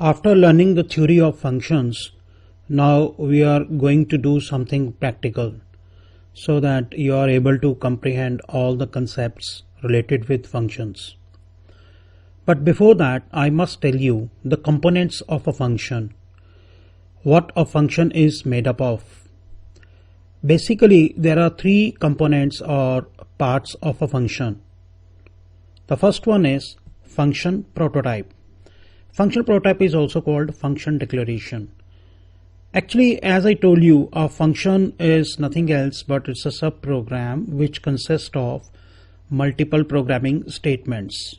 After learning the theory of functions, now we are going to do something practical so that you are able to comprehend all the concepts related with functions. But before that, I must tell you the components of a function, what a function is made up of. Basically, there are three components or parts of a function. The first one is function prototype. Function prototype is also called function declaration. Actually, as I told you, a function is nothing else but it's a subprogram which consists of multiple programming statements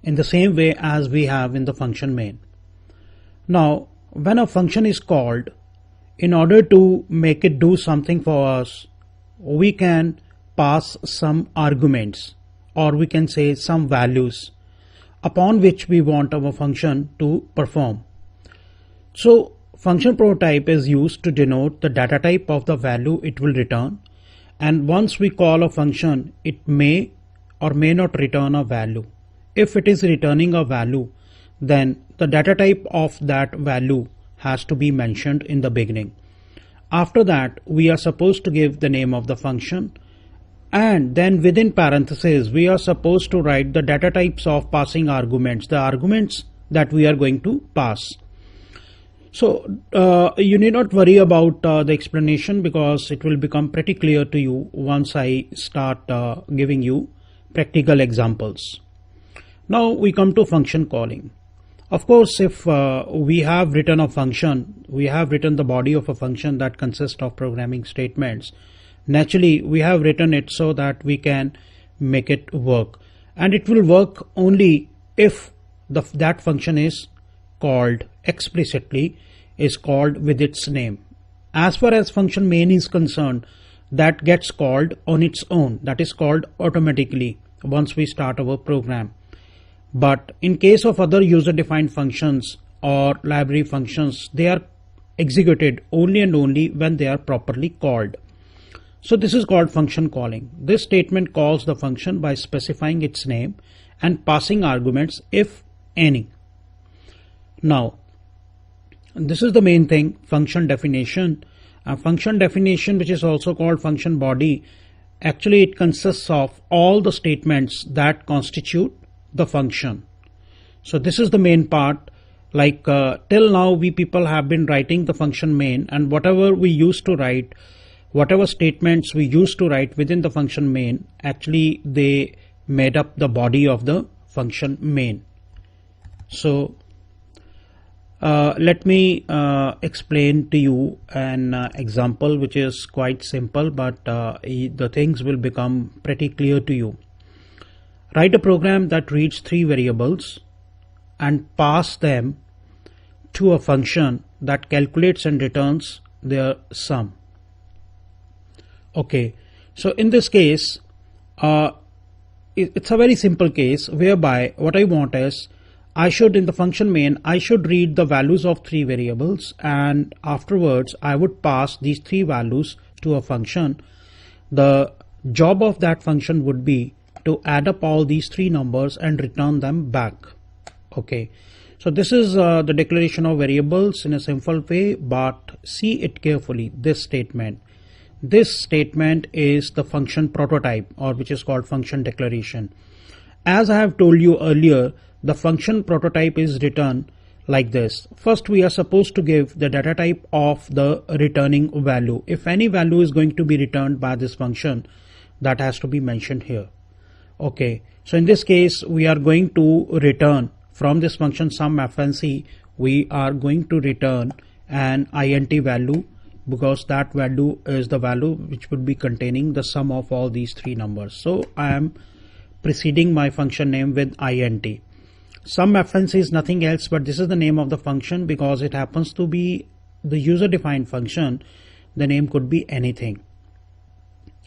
in the same way as we have in the function main. Now, when a function is called, in order to make it do something for us, we can pass some arguments, or we can say some values upon which we want our function to perform. So function prototype is used to denote the data type of the value it will return, and once we call a function, it may or may not return a value. If it is returning a value, then the data type of that value has to be mentioned in the beginning. After that, we are supposed to give the name of the function, and then within parentheses we are supposed to write the data types of passing arguments, the arguments that we are going to pass. So you need not worry about the explanation, because it will become pretty clear to you once I start giving you practical examples. Now we come to function calling. Of course, if we have written a function, we have written the body of a function that consists of programming statements. Naturally, we have written it so that we can make it work, and it will work only if that function is called explicitly, is called with its name. As far as function main is concerned, that gets called on its own, that is called automatically once we start our program. But in case of other user-defined functions or library functions, they are executed only and only when they are properly called. So this is called function calling. This statement calls the function by specifying its name and passing arguments, if any. Now, this is the main thing, function definition. A function definition, which is also called function body, actually it consists of all the statements that constitute the function. So this is the main part. Like till now we people have been writing the function main, and whatever we used to write, whatever statements we used to write within the function main, actually they made up the body of the function main. So let me explain to you an example which is quite simple, but the things will become pretty clear to you. Write a program that reads three variables and pass them to a function that calculates and returns their sum. Okay, so in this case, it's a very simple case whereby what I want is, I should, in the function main, I should read the values of three variables, and afterwards I would pass these three values to a function. The job of that function would be to add up all these three numbers and return them back. Okay, so this is the declaration of variables in a simple way, but see it carefully. This statement is the function prototype, or which is called function declaration. As I have told you earlier, the function prototype is written like this. First, we are supposed to give the data type of the returning value. If any value is going to be returned by this function, that has to be mentioned here. Okay, so in this case we are going to return from this function sum FNC, we are going to return an int value, because that value is the value which would be containing the sum of all these three numbers. So I am preceding my function name with int. Sum FNC is nothing else but this is the name of the function, because it happens to be the user defined function. The name could be anything,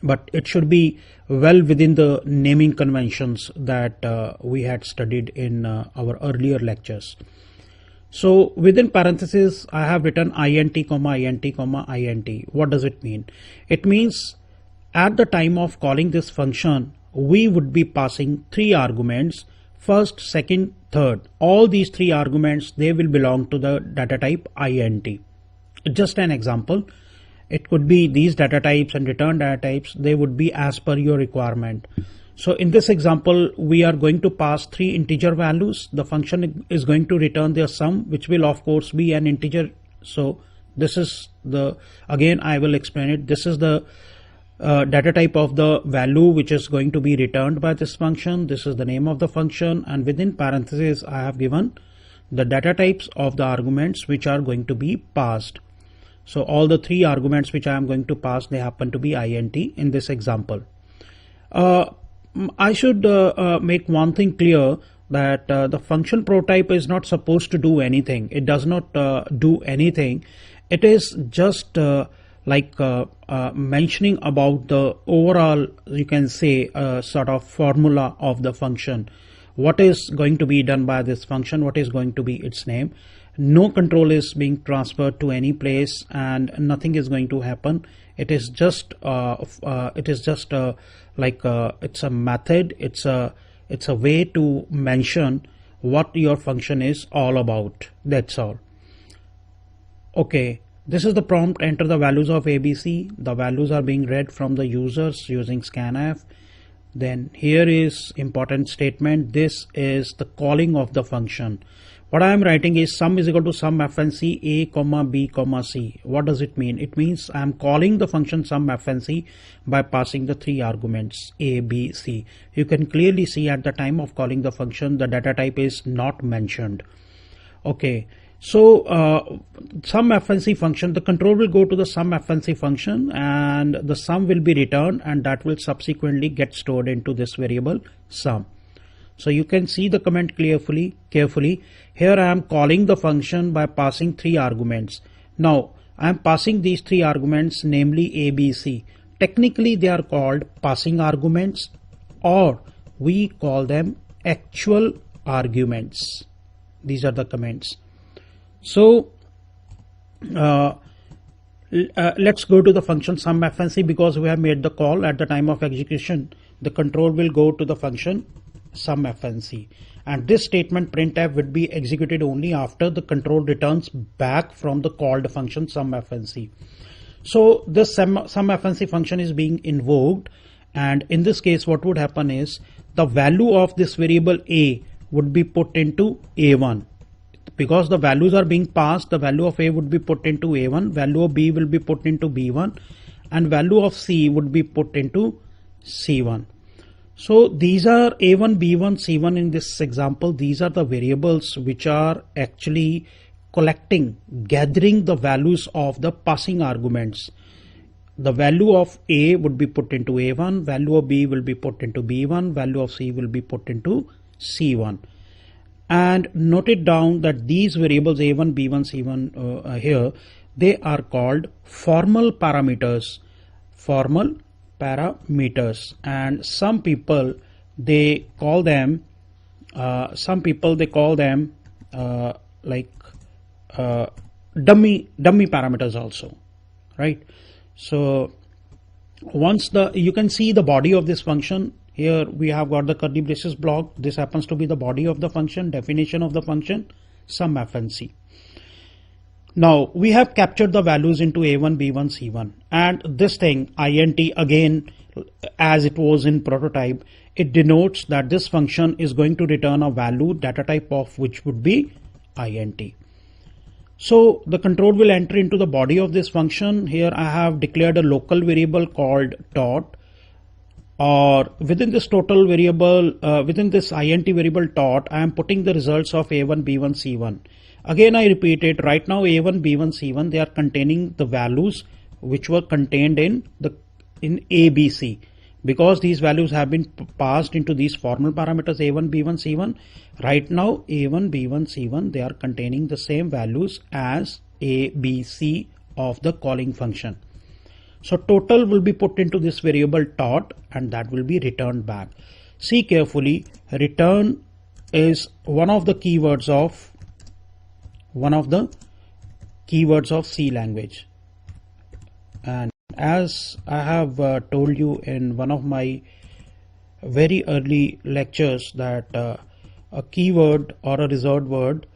but it should be well within the naming conventions that we had studied in our earlier lectures. So within parentheses I have written int comma int comma int. What does it mean? It means at the time of calling this function, we would be passing three arguments, first, second, third. All these three arguments, they will belong to the data type int. Just an example, it could be these data types and return data types, they would be as per your requirement. So in this example, we are going to pass three integer values. The function is going to return their sum, which will of course be an integer. So this is the, again I will explain it, this is the data type of the value which is going to be returned by this function. This is the name of the function, and within parentheses I have given the data types of the arguments which are going to be passed. So all the three arguments which I am going to pass, they happen to be int in this example. I should make one thing clear, that the function prototype is not supposed to do anything. It does not do anything. It is just mentioning about the overall, you can say, sort of formula of the function. What is going to be done by this function? What is going to be its name? No control is being transferred to any place, and nothing is going to happen. It is just it's a method. It's a way to mention what your function is all about. That's all. Okay, this is the prompt. Enter the values of ABC. The values are being read from the users using scanf. Then here is important statement. This is the calling of the function. What I am writing is sum is equal to sum fnc a comma b comma c. What does it mean? It means I am calling the function sum fnc by passing the three arguments a, b, c. You can clearly see at the time of calling the function, the data type is not mentioned. Okay, so sum fnc function, the control will go to the sum fnc function, and the sum will be returned, and that will subsequently get stored into this variable sum. So you can see the comment carefully. Here I am calling the function by passing three arguments. Now I am passing these three arguments, namely a, b, c. Technically they are called passing arguments, or we call them actual arguments. These are the comments. So let's go to the function sum fnc, because we have made the call. At the time of execution, the control will go to the function sum fnc, and this statement printf would be executed only after the control returns back from the called function sum fnc. So this sum fnc function is being invoked, and in this case what would happen is the value of this variable a would be put into a1. Because the values are being passed, the value of a would be put into a1, value of b will be put into b1, and value of c would be put into c1. So these are a1, b1, c1 in this example. These are the variables which are actually gathering the values of the passing arguments. The value of a would be put into a1, value of b will be put into b1, value of c will be put into c1. And note it down that these variables a1, b1, c1 here, they are called formal parameters. And some people they call them dummy parameters also, right? So once you can see the body of this function. Here we have got the curly braces block. This happens to be the body of the function, definition of the function sum fnc. Now we have captured the values into a1, b1, c1, and this thing int, again as it was in prototype, it denotes that this function is going to return a value, data type of which would be int. So the control will enter into the body of this function. Here I have declared a local variable called tot, or within this total variable, within this int variable tot, I am putting the results of a1, b1, c1. Again I repeat it, right now a1, b1, c1, they are containing the values which were contained in abc. Because these values have been passed into these formal parameters a1, b1, c1, right now a1, b1, c1, they are containing the same values as a, b, c of the calling function. So total will be put into this variable tot, and that will be returned back. See carefully, return is one of the keywords of C language. And as I have told you in one of my very early lectures, that A keyword or a reserved word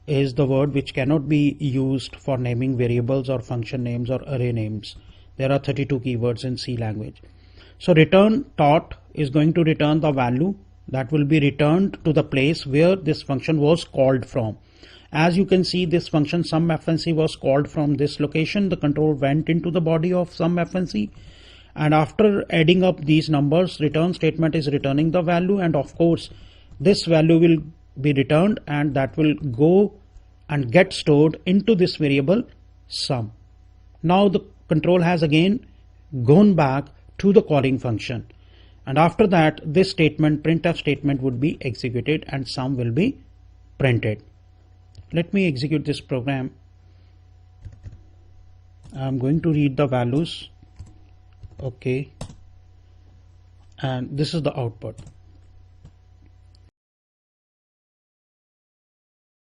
is the word which cannot be used for naming variables or function names or array names. There are 32 keywords in C language. So return tot is going to return the value that will be returned to the place where this function was called from. As you can see, this function sumFNC was called from this location. The control went into the body of sumFNC, and after adding up these numbers, return statement is returning the value, and of course this value will be returned and that will go and get stored into this variable sum. Now the control has again gone back to the calling function, and after that this statement, printf statement, would be executed and sum will be printed. Let me execute this program. I'm going to read the values. Okay, and this is the output.